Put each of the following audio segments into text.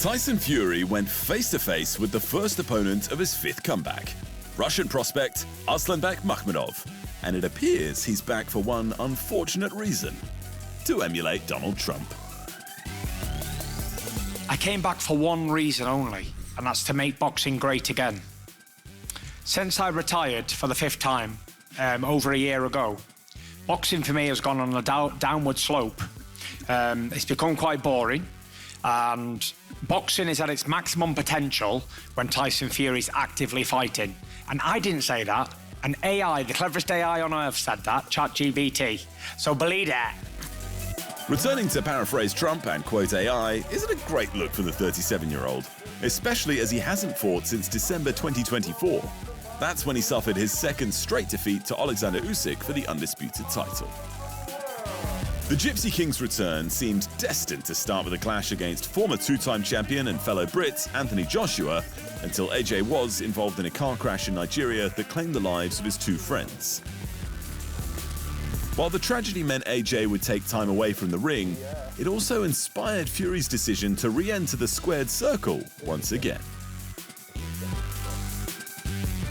Tyson Fury went face-to-face with the first opponent of his fifth comeback, Russian prospect Arslanbek Makhmudov, and it appears he's back for one unfortunate reason: to emulate Donald Trump. I came back for one reason only, and that's to make boxing great again. Since I retired for the fifth time, over a year ago, boxing for me has gone on a downward slope. It's become quite boring, and boxing is at its maximum potential when Tyson Fury is actively fighting. And I didn't say that. An AI, the cleverest AI on earth, said that, ChatGPT. So believe it. Returning to paraphrase Trump and quote AI isn't a great look for the 37-year-old, especially as he hasn't fought since December 2024. That's when he suffered his second straight defeat to Alexander Usyk for the undisputed title. The Gypsy King's return seemed destined to start with a clash against former two-time champion and fellow Brit Anthony Joshua, until AJ was involved in a car crash in Nigeria that claimed the lives of his two friends. While the tragedy meant AJ would take time away from the ring, it also inspired Fury's decision to re-enter the squared circle once again.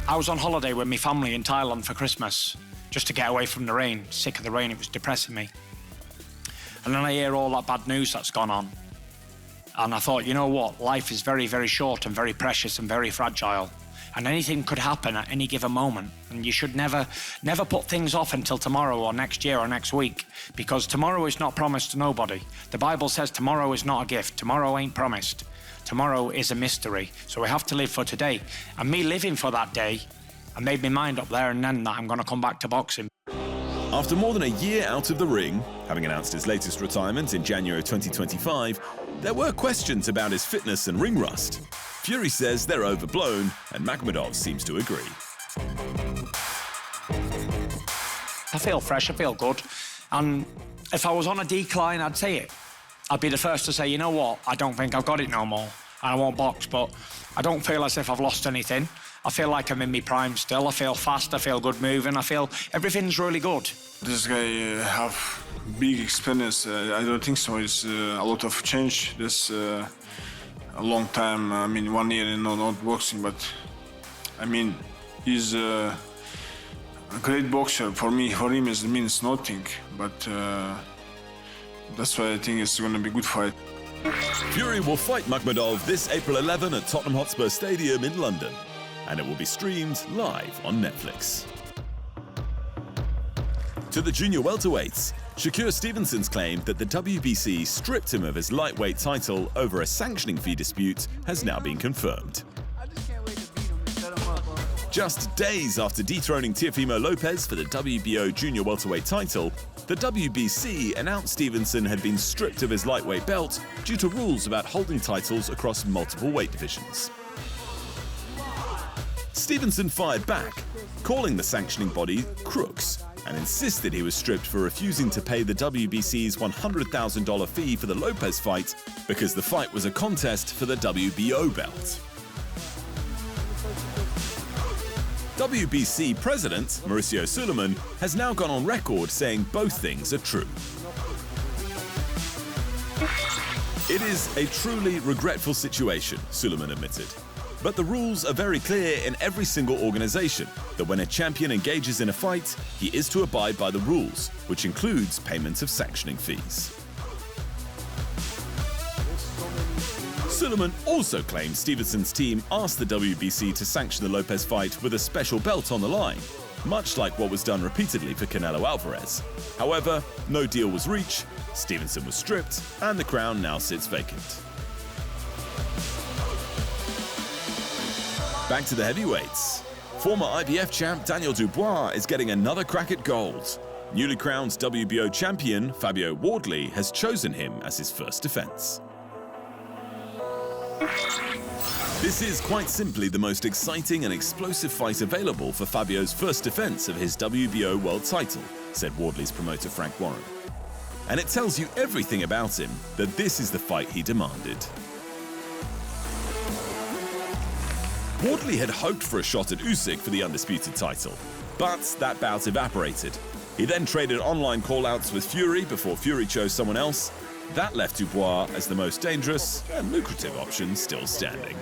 I was on holiday with my family in Thailand for Christmas, just to get away from the rain. Sick of the rain, it was depressing me. And then I hear all that bad news that's gone on. And I thought, you know what? Life is very, very short and very precious and very fragile. And anything could happen at any given moment. And you should never put things off until tomorrow or next year or next week, because tomorrow is not promised to nobody. The Bible says tomorrow is not a gift. Tomorrow ain't promised. Tomorrow is a mystery. So we have to live for today. And me living for that day, I made my mind up there and then that I'm going to come back to boxing. After more than a year out of the ring, having announced his latest retirement in January 2025, there were questions about his fitness and ring rust. Fury says they're overblown, and Makhmudov seems to agree. I feel fresh, I feel good. And if I was on a decline, I'd say it. I'd be the first to say, you know what, I don't think I've got it no more, and I won't box, but I don't feel as if I've lost anything. I feel like I'm in my prime still. I feel fast, I feel good moving, I feel everything's really good. This guy have big experience. I don't think so. It's a lot of change. This a long time. I mean, 1 year not boxing, but I mean, he's a great boxer. For me, for him, it means nothing. But that's why I think it's going to be a good fight. Fury will fight Makhmudov this April 11 at Tottenham Hotspur Stadium in London, and it will be streamed live on Netflix. To the junior welterweights, Shakur Stevenson's claim that the WBC stripped him of his lightweight title over a sanctioning fee dispute has now been confirmed. Just days after dethroning Teofimo Lopez for the WBO junior welterweight title, the WBC announced Stevenson had been stripped of his lightweight belt due to rules about holding titles across multiple weight divisions. Stevenson fired back, calling the sanctioning body crooks, and insisted he was stripped for refusing to pay the WBC's $100,000 fee for the Lopez fight because the fight was a contest for the WBO belt. WBC President Mauricio Suleiman has now gone on record saying both things are true. It is a truly regretful situation, Suleiman admitted. But the rules are very clear in every single organization that when a champion engages in a fight, he is to abide by the rules, which includes payment of sanctioning fees. Suleiman also claims Stevenson's team asked the WBC to sanction the Lopez fight with a special belt on the line, much like what was done repeatedly for Canelo Alvarez. However, no deal was reached, Stevenson was stripped, and the crown now sits vacant. Back to the heavyweights. Former IBF champ Daniel Dubois is getting another crack at gold. Newly crowned WBO champion Fabio Wardley has chosen him as his first defense. This is quite simply the most exciting and explosive fight available for Fabio's first defense of his WBO world title, said Wardley's promoter Frank Warren. And it tells you everything about him that this is the fight he demanded. Wardley had hoped for a shot at Usyk for the undisputed title, but that bout evaporated. He then traded online call-outs with Fury before Fury chose someone else, That left Dubois as the most dangerous and lucrative option still standing.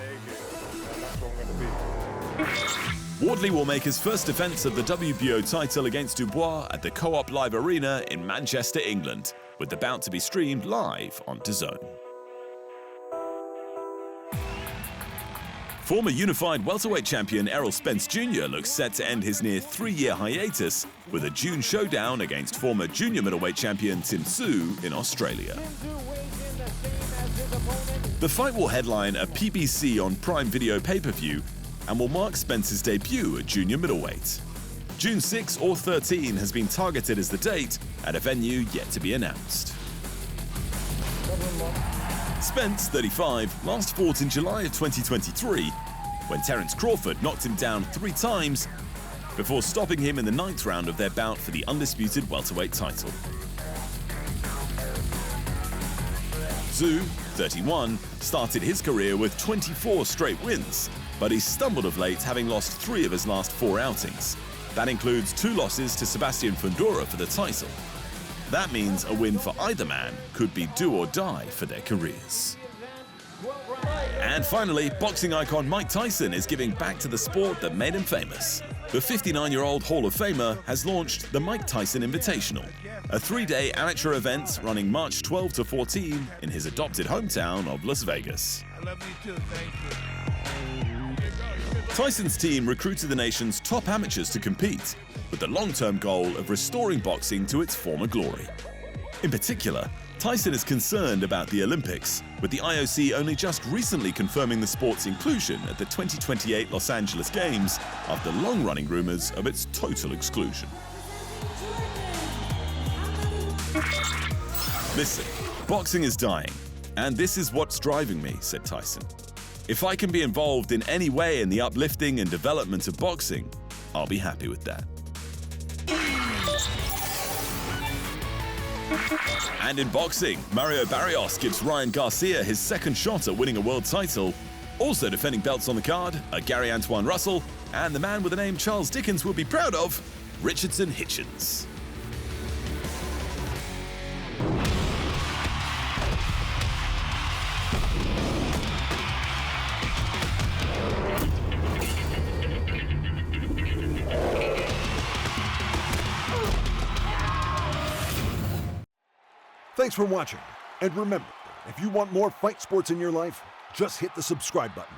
Wardley will make his first defense of the WBO title against Dubois at the Co-op Live Arena in Manchester, England, with the bout to be streamed live on DAZN. Former unified welterweight champion Errol Spence Junior looks set to end his near 3-year hiatus with a June showdown against former junior middleweight champion Tim Tszyu in Australia. The fight will headline a PBC on Prime Video pay-per-view and will mark Spence's debut at junior middleweight. June 6 or 13 has been targeted as the date at a venue yet to be announced. Spence, 35, last fought in July of 2023 when Terence Crawford knocked him down 3 times before stopping him in the 9th round of their bout for the undisputed welterweight title. Tszyu, 31, started his career with 24 straight wins, but he's stumbled of late, having lost 3 of his last 4 outings. That includes 2 losses to Sebastian Fundora for the title. That means a win for either man could be do or die for their careers. And finally, boxing icon Mike Tyson is giving back to the sport that made him famous. The 59-year-old Hall of Famer has launched the Mike Tyson Invitational, a 3-day amateur event running March 12 to 14 in his adopted hometown of Las Vegas. I love you too, thank you. Tyson's team recruited the nation's top amateurs to compete, with the long-term goal of restoring boxing to its former glory. In particular, Tyson is concerned about the Olympics, with the IOC only just recently confirming the sport's inclusion at the 2028 Los Angeles Games after long-running rumors of its total exclusion. Listen, boxing is dying, and this is what's driving me, said Tyson. If I can be involved in any way in the uplifting and development of boxing, I'll be happy with that. And in boxing, Mario Barrios gives Ryan Garcia his second shot at winning a world title. Also defending belts on the card are Gary Antoine Russell and the man with a name Charles Dickens will be proud of, Richardson Hitchens. Thanks for watching, and remember, if you want more fight sports in your life, just hit the subscribe button.